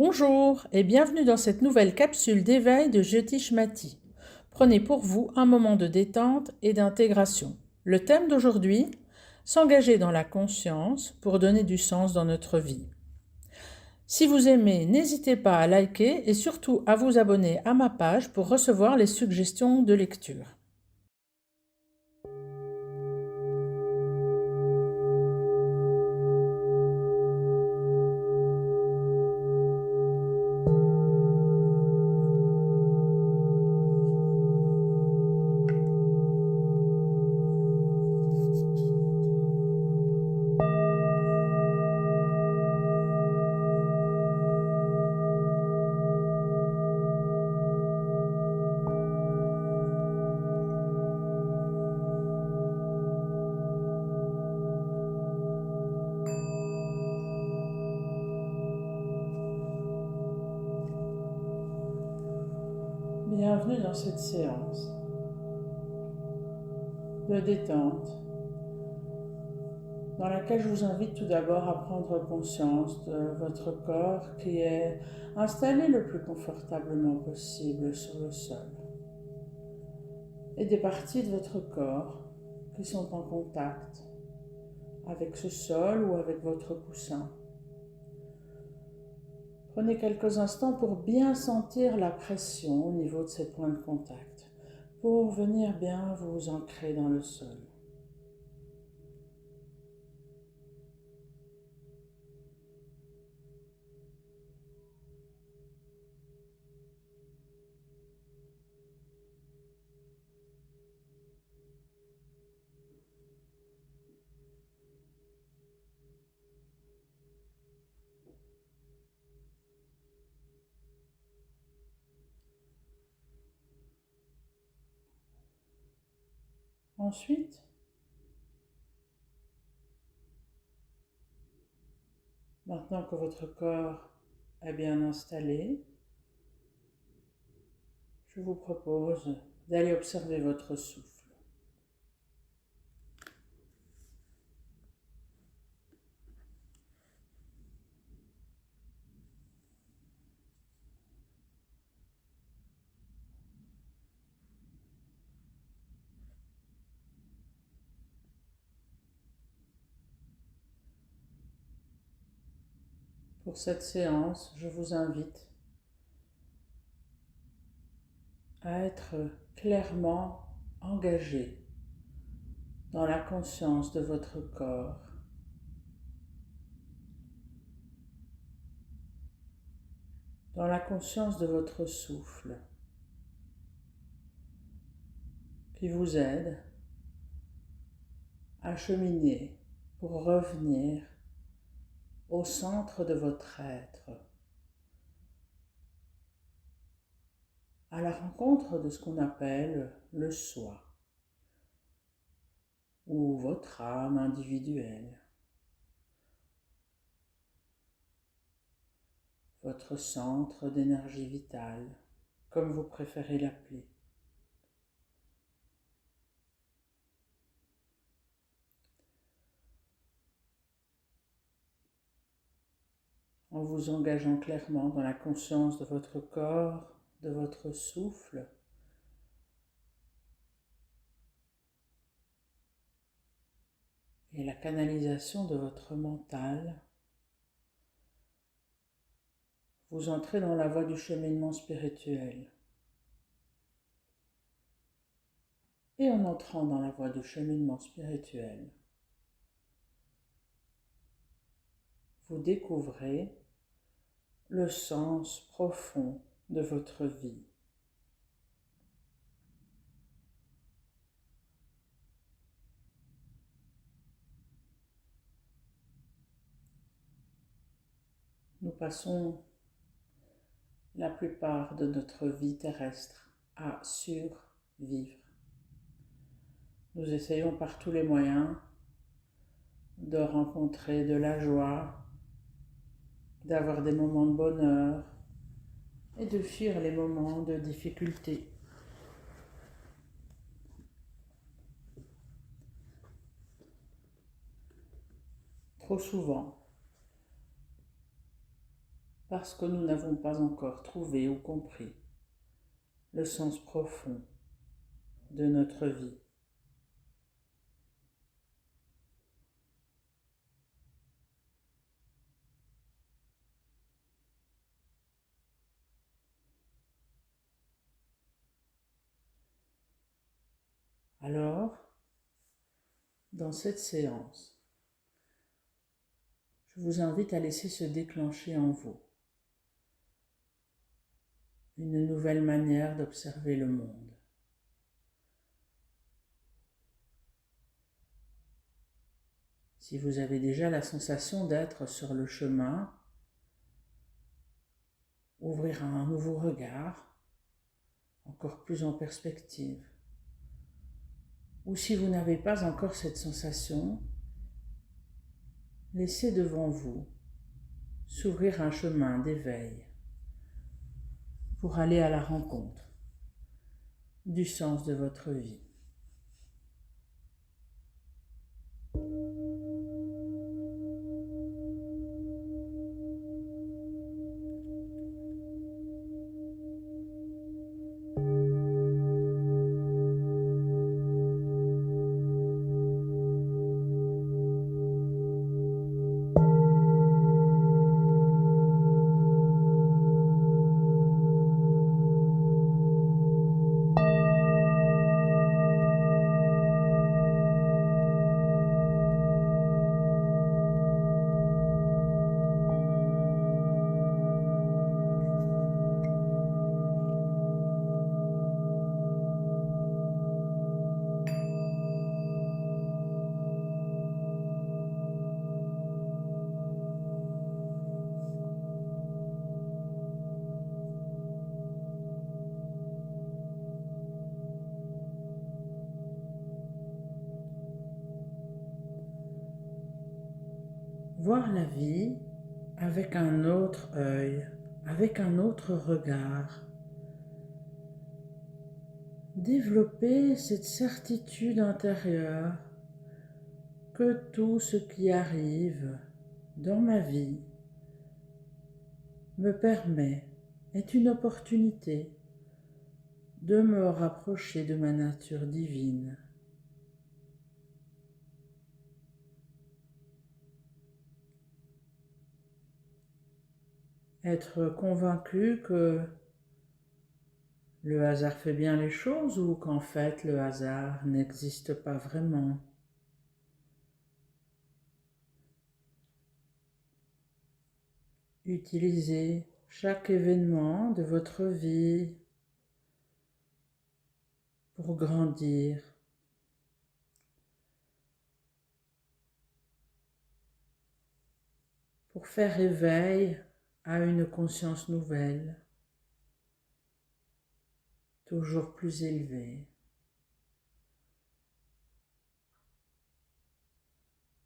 Bonjour et bienvenue dans cette nouvelle capsule d'éveil de Jyotish Mati. Prenez pour vous un moment de détente et d'intégration. Le thème d'aujourd'hui, s'engager dans la conscience pour donner du sens dans notre vie. Si vous aimez, n'hésitez pas à liker et surtout à vous abonner à ma page pour recevoir les suggestions de lecture. Bienvenue dans cette séance de détente dans laquelle je vous invite tout d'abord à prendre conscience de votre corps qui est installé le plus confortablement possible sur le sol et des parties de votre corps qui sont en contact avec ce sol ou avec votre coussin. Prenez quelques instants pour bien sentir la pression au niveau de ces points de contact, pour venir bien vous ancrer dans le sol. Ensuite, maintenant que votre corps est bien installé, je vous propose d'aller observer votre souffle. Pour cette séance, je vous invite à être clairement engagé dans la conscience de votre corps, dans la conscience de votre souffle, qui vous aide à cheminer pour revenir au centre de votre être, à la rencontre de ce qu'on appelle le soi, ou votre âme individuelle, votre centre d'énergie vitale, comme vous préférez l'appeler. En vous engageant clairement dans la conscience de votre corps, de votre souffle, et la canalisation de votre mental, vous entrez dans la voie du cheminement spirituel. Et en entrant dans la voie du cheminement spirituel, vous découvrez le sens profond de votre vie. Nous passons la plupart de notre vie terrestre à survivre. Nous essayons par tous les moyens de rencontrer de la joie, d'avoir des moments de bonheur et de fuir les moments de difficulté. Trop souvent, parce que nous n'avons pas encore trouvé ou compris le sens profond de notre vie. Alors, dans cette séance, je vous invite à laisser se déclencher en vous une nouvelle manière d'observer le monde. Si vous avez déjà la sensation d'être sur le chemin, ouvrir un nouveau regard, encore plus en perspective. Ou si vous n'avez pas encore cette sensation, laissez devant vous s'ouvrir un chemin d'éveil pour aller à la rencontre du sens de votre vie. Voir la vie avec un autre œil, avec un autre regard. Développer cette certitude intérieure que tout ce qui arrive dans ma vie me permet, est une opportunité de me rapprocher de ma nature divine. Être convaincu que le hasard fait bien les choses ou qu'en fait le hasard n'existe pas vraiment. Utilisez chaque événement de votre vie pour grandir, pour faire éveil à une conscience nouvelle, toujours plus élevée,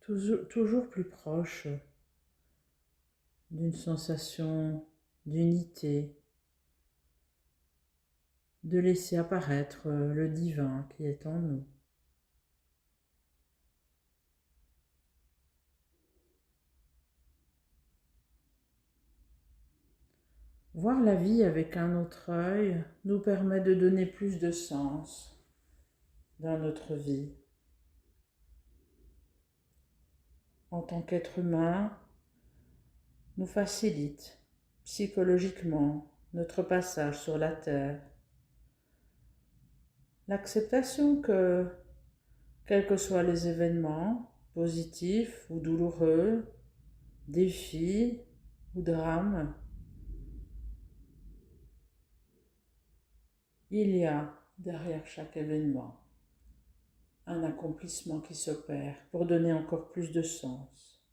toujours plus proche d'une sensation d'unité, de laisser apparaître le divin qui est en nous. Voir la vie avec un autre œil nous permet de donner plus de sens dans notre vie. En tant qu'être humain, nous facilite psychologiquement notre passage sur la terre. L'acceptation que, quels que soient les événements, positifs ou douloureux, défis ou drames, il y a derrière chaque événement un accomplissement qui s'opère pour donner encore plus de sens.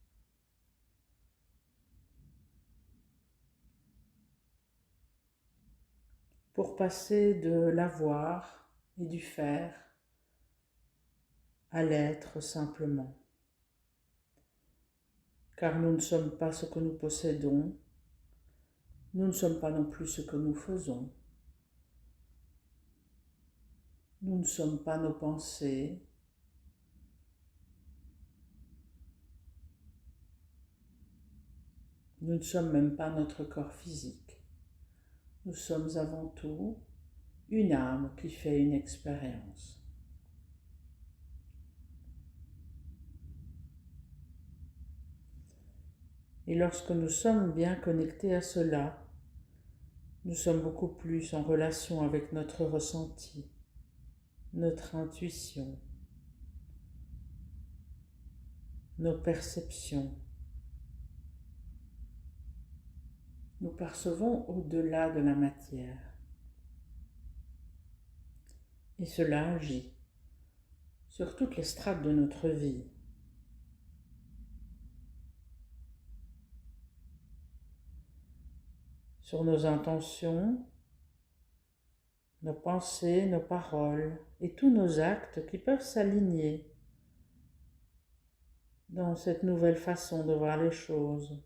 Pour passer de l'avoir et du faire à l'être simplement. Car nous ne sommes pas ce que nous possédons, nous ne sommes pas non plus ce que nous faisons. Nous ne sommes pas nos pensées, Nous ne sommes même pas notre corps physique. Nous sommes avant tout une âme qui fait une expérience. Et lorsque nous sommes bien connectés à cela, nous sommes beaucoup plus en relation avec notre ressenti, notre intuition, nos perceptions. Nous percevons au-delà de la matière. Et cela agit sur toutes les strates de notre vie. Sur nos intentions, nos pensées, nos paroles et tous nos actes qui peuvent s'aligner dans cette nouvelle façon de voir les choses.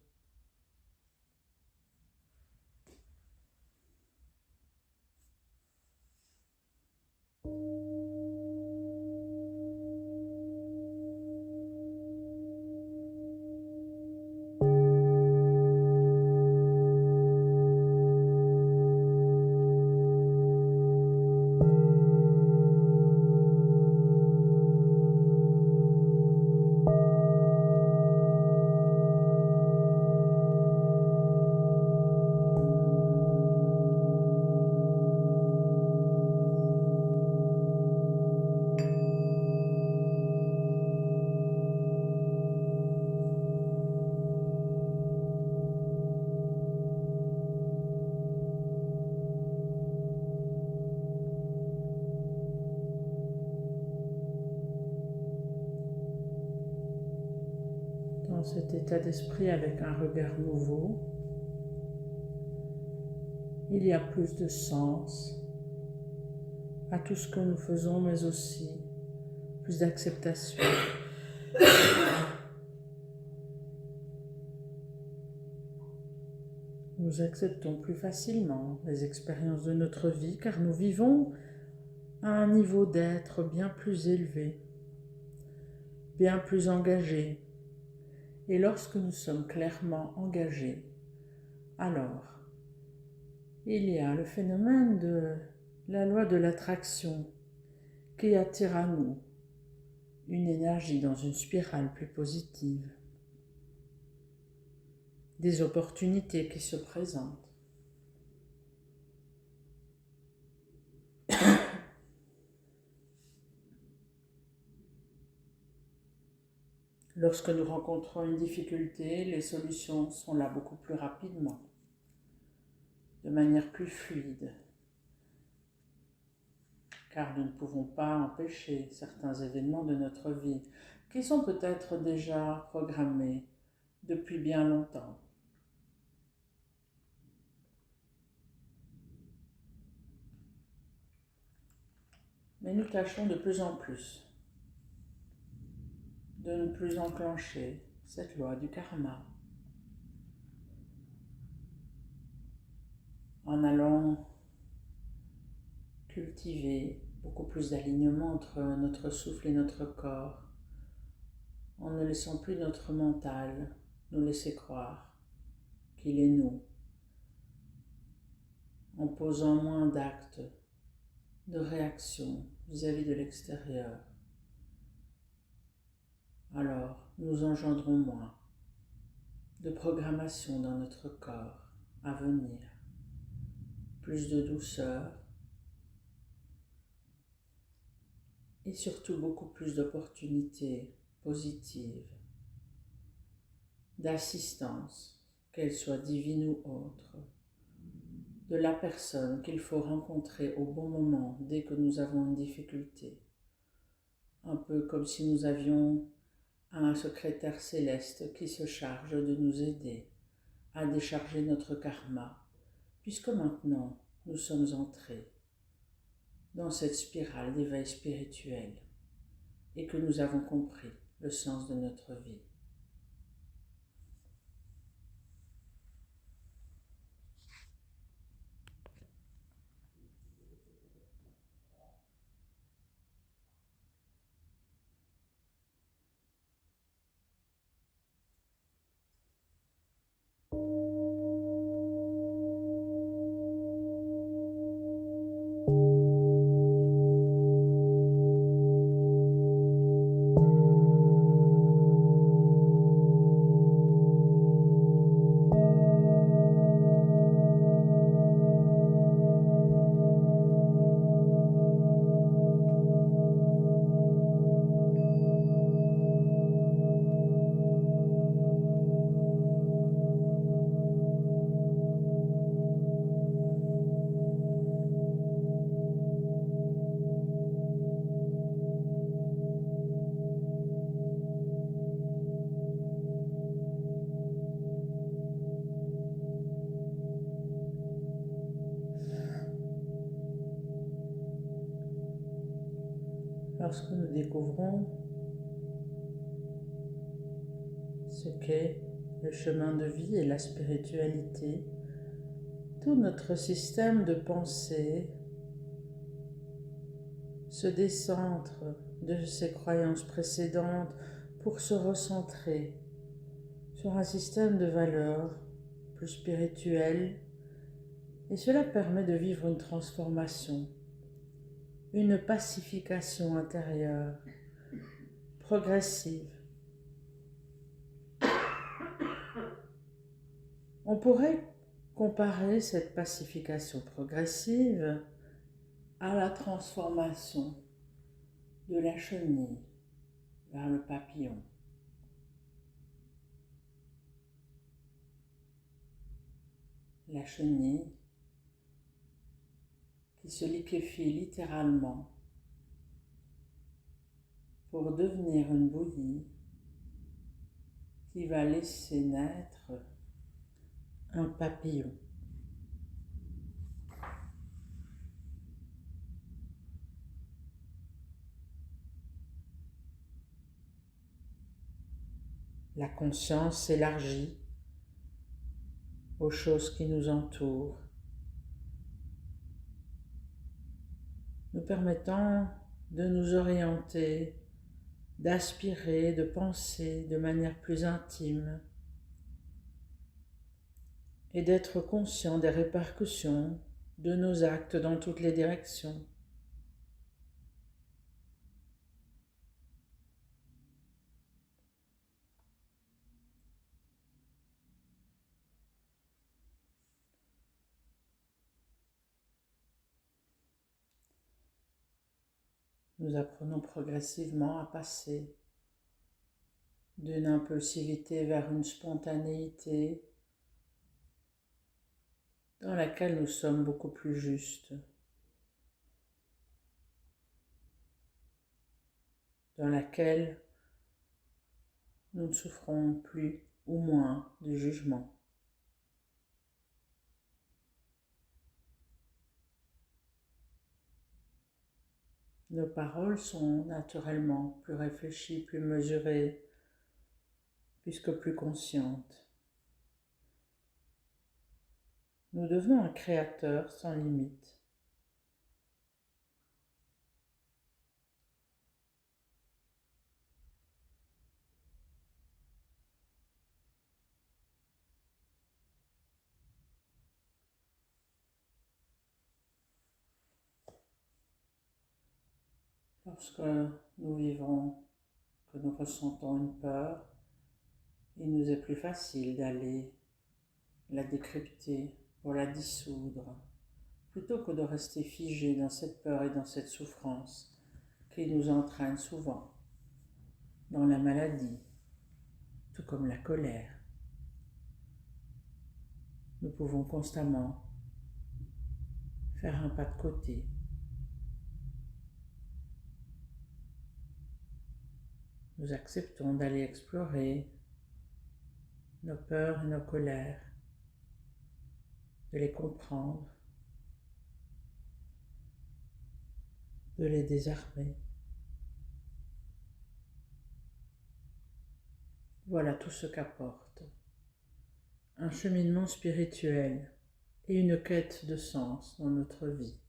Dans cet état d'esprit avec un regard nouveau, il y a plus de sens à tout ce que nous faisons, mais aussi plus d'acceptation. Nous acceptons plus facilement les expériences de notre vie car nous vivons à un niveau d'être bien plus élevé, bien plus engagé. Et lorsque nous sommes clairement engagés, alors il y a le phénomène de la loi de l'attraction qui attire à nous une énergie dans une spirale plus positive, des opportunités qui se présentent. Lorsque nous rencontrons une difficulté, les solutions sont là beaucoup plus rapidement, de manière plus fluide, car nous ne pouvons pas empêcher certains événements de notre vie qui sont peut-être déjà programmés depuis bien longtemps. Mais nous tâchons de plus en plus de ne plus enclencher cette loi du karma en allant cultiver beaucoup plus d'alignement entre notre souffle et notre corps, en ne laissant plus notre mental nous laisser croire qu'il est nous, en posant moins d'actes, de réactions vis-à-vis de l'extérieur. Alors, nous engendrons moins de programmation dans notre corps à venir, plus de douceur et surtout beaucoup plus d'opportunités positives, d'assistance, qu'elle soit divine ou autre, de la personne qu'il faut rencontrer au bon moment dès que nous avons une difficulté. Un peu comme si nous avions un secrétaire céleste qui se charge de nous aider à décharger notre karma, puisque maintenant nous sommes entrés dans cette spirale d'éveil spirituel et que nous avons compris le sens de notre vie. lorsque nous découvrons ce qu'est le chemin de vie et la spiritualité, tout notre système de pensée se décentre de ses croyances précédentes pour se recentrer sur un système de valeurs plus spirituel, et cela permet de vivre une transformation, une pacification intérieure progressive. On pourrait comparer cette pacification progressive à la transformation de la chenille vers le papillon. La chenille qui se liquéfie littéralement pour devenir une bouillie qui va laisser naître un papillon. La conscience s'élargit aux choses qui nous entourent, nous permettant de nous orienter, d'aspirer, de penser de manière plus intime et d'être conscient des répercussions de nos actes dans toutes les directions. Nous apprenons progressivement à passer d'une impulsivité vers une spontanéité dans laquelle nous sommes beaucoup plus justes, dans laquelle nous ne souffrons plus ou moins du jugement. Nos paroles sont naturellement plus réfléchies, plus mesurées, puisque plus conscientes. Nous devenons un créateur sans limite. Lorsque nous vivons, que nous ressentons une peur, il nous est plus facile d'aller la décrypter pour la dissoudre, plutôt que de rester figé dans cette peur et dans cette souffrance qui nous entraîne souvent dans la maladie, tout comme la colère. Nous pouvons constamment faire un pas de côté. Nous acceptons d'aller explorer nos peurs et nos colères, de les comprendre, de les désarmer. Voilà tout ce qu'apporte un cheminement spirituel et une quête de sens dans notre vie.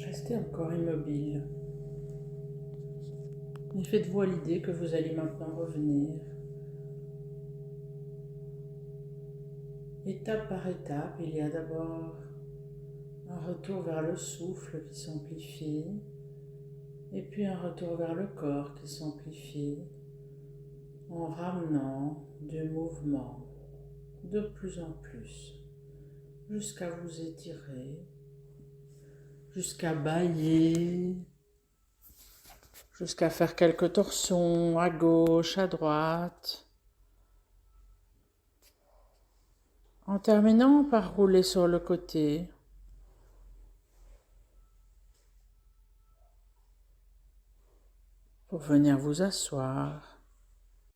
Restez encore immobile, Et faites-vous à l'idée que vous allez maintenant revenir étape par étape. Il y a d'abord un retour vers le souffle qui s'amplifie, et puis un retour vers le corps qui s'amplifie, en ramenant du mouvement de plus en plus, jusqu'à vous étirer, jusqu'à bâiller, jusqu'à faire quelques torsions à gauche, à droite, en terminant par rouler sur le côté. Pour venir vous asseoir.